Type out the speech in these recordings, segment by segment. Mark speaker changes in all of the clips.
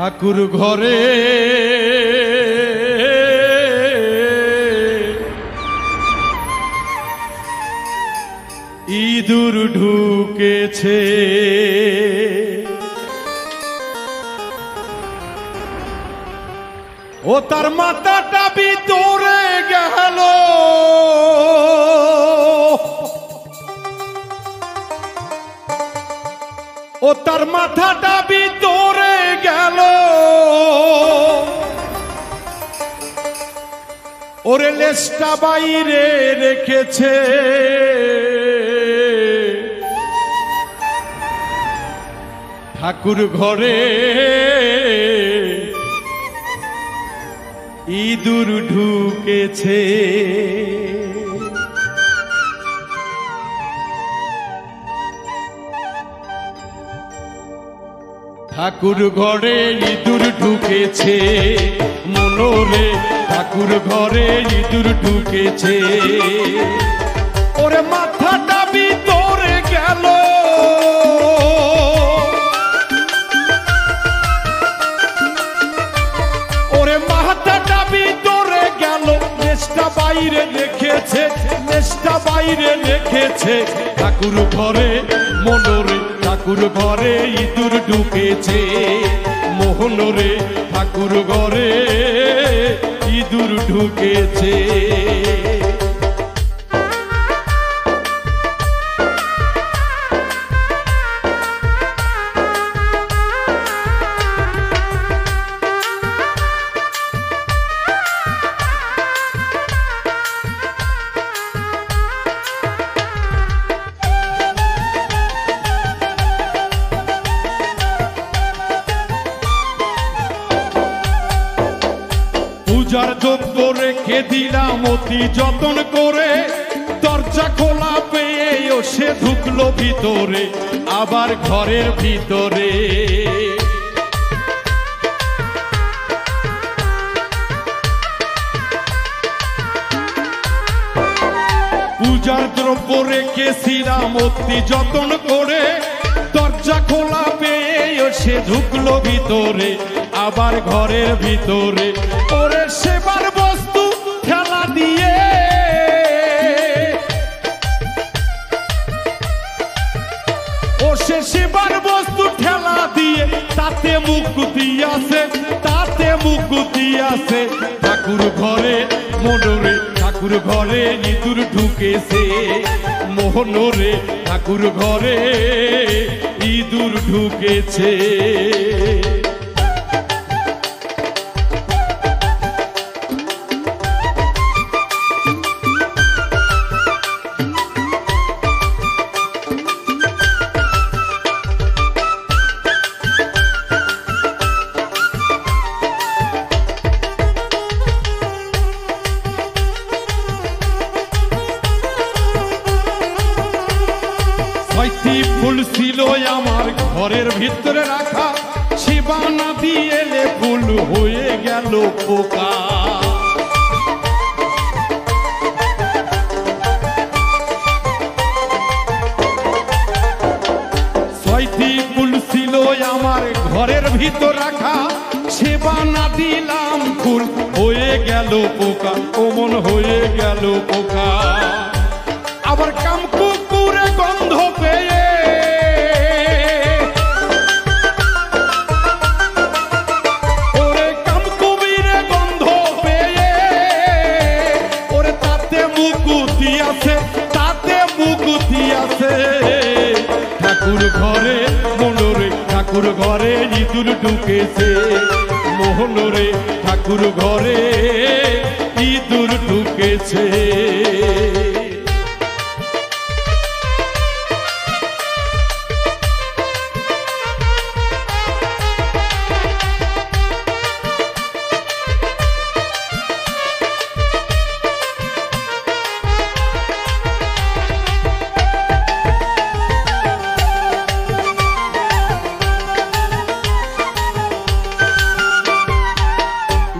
Speaker 1: ঠাকুর ঘরে ইঁদুর ঢুকেছে, ও তার মাথাটা ভিতরে গেল, ও তার মাথাটা ভিতরে গেল, ওরে লেজটা বাইরে রেখেছে, ঠাকুর ঘরে ইঁদুর ঢুকেছে। ঠাকুর ঘরে ইঁদুর ঢুকেছে, মনোরে ঠাকুর ঘরে ইঁদুর ঢুকেছে, ওরে মাথাটা ভিতরে গেল, ওরে মাথাটা ভিতরে গেল, লেজটা বাইরে রেখেছে, লেজটা বাইরে রেখেছে, ঠাকুর ঘরে মনোরে ঠাকুর ঘরে ইঁদুর ঢুকেছে, মোহনরে ঠাকুর ঘরে ইঁদুর ঢুকেছে। পূজার যোগ্য রেখে দিলাম অতি যতন করে, দরজা খোলা পেয়ে সে ঢুকলো ভিতরে, আবার ঘরের ভিতরে। পূজার দ্রব্য রেখেছিলাম অতি যতন করে, দরজা খোলা পেয়ে সে ঢুকলো ভিতরে, আবার ঘরের ভিতরে। ওরে সেবার বস্তু ঠেলা দিয়ে, ও সে সেবার বস্তু ঠেলা দিয়ে, তাতে মুখ দিয়াছে, তাতে মুখ দিয়াছে, ঠাকুর ঘরে মনোরে ঠাকুর ঘরে ইঁদুর ঢুকেছে, মোহনরে ঠাকুর ঘরে ইঁদুর ঢুকেছে। ছয়টি ফুল ছিল আমার ঘরের ভিতরে রাখা, শিবানা দিয়ে ফুল হয়ে গেল পোকা। ছয়টি ফুল ছিল আমার ঘরের ভিতর রাখা, শিবানা দিলাম ফুল হয়ে গেল পোকা, ওমন হয়ে গেল পোকা। আবার কাম কুকুরে গন্ধ পেয়ে, ওরে কাম কুবিরে গন্ধ পেয়ে, ওরে তাতে মুখ দিয়াছে, তাতে মুখ দিয়াছে, ঠাকুর ঘরে মনোরে ঠাকুর ঘরে ইঁদুর ঢুকেছে, মোহনরে ঠাকুর ঘরে ইঁদুর ঢুকেছে।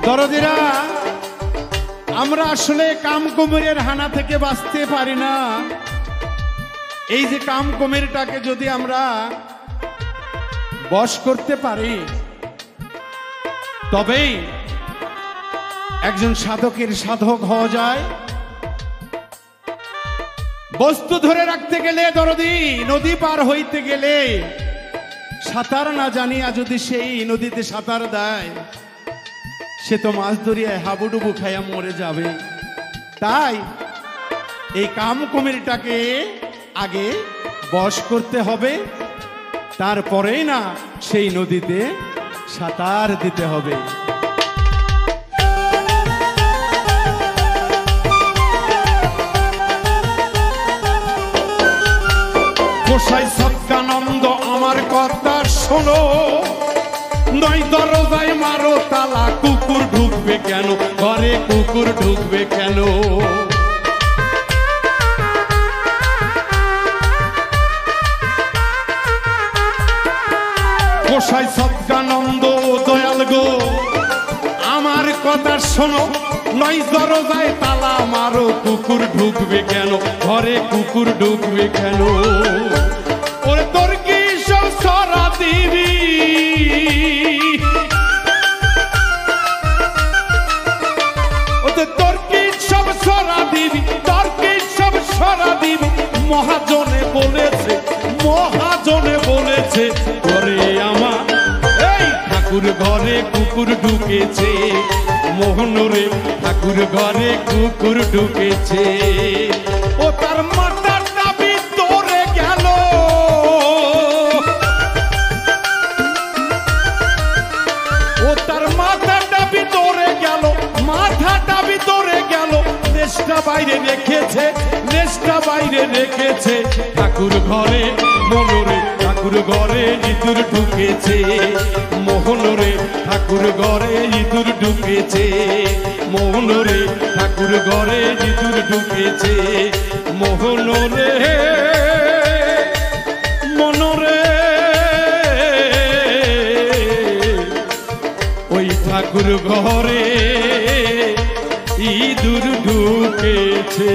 Speaker 1: দরদিরা, আমরা আসলে কামকুমিরের হানা থেকে বাঁচতে পারি না। এই যে কামকুমিরটাকে যদি আমরা বশ করতে পারি, তবেই একজন সাধকের সাধক হওয়া যায়। বস্তু ধরে রাখতে গেলে দরদি, নদী পার হইতে গেলে সাঁতার না জানিয়া যদি সেই নদীতে সাঁতার দেয়, সে তো মাছ ধরিয়ায় হাবুডুবু খাইয়া মরে যাবে। তাই এই কাম কুমিরটাকে আগে বশ করতে হবে, তারপরেই না সেই নদীতে সাঁতার দিতে হবে। গোসাই সৎকানন্দ আমার কথা শোনো, নয় দরজায় মারো তালা, কুকুর ঢুকবে কেন ঘরে, কুকুর ঢুকবে কেন? গোসাই সৎকানন্দ দয়াল গো আমার কথা শোনো, নয় দরজায় তালা মারো, কুকুর ঢুকবে কেন ঘরে, কুকুর ঢুকবে কেন? ওরে তোর কি সব সরা দিবি, তোর কি সব সরা দিবি, তোর কি সব সরা দিবি? মহাজনে বলেছে, মহাজনে বলেছে ঘরে আমার এই ঠাকুর ঘরে কুকুর ঢুকেছে, মোহনরে ঠাকুর ঘরে কুকুর ঢুকেছে। ও তার মাথাটা ভিতরে গেল, ও তার মাথাটা ভিতরে গেল, মাথাটা ভিতরে গেল, নেশটা বাইরে রেখেছে, নেশটা বাইরে রেখেছে। ঠাকুর ঘরে মনোরে ঠাকুর ঘরে ইঁদুর ঢুকেছে, মোহনরে ঠাকুর ঘরে ইঁদুর ঢুকেছে, মোহনরে ঠাকুর ঘরে ইঁদুর ঢুকেছে, মোহনরে মনোরে ওই ঠাকুর ঘরে ইঁদুর ঢুকেছে।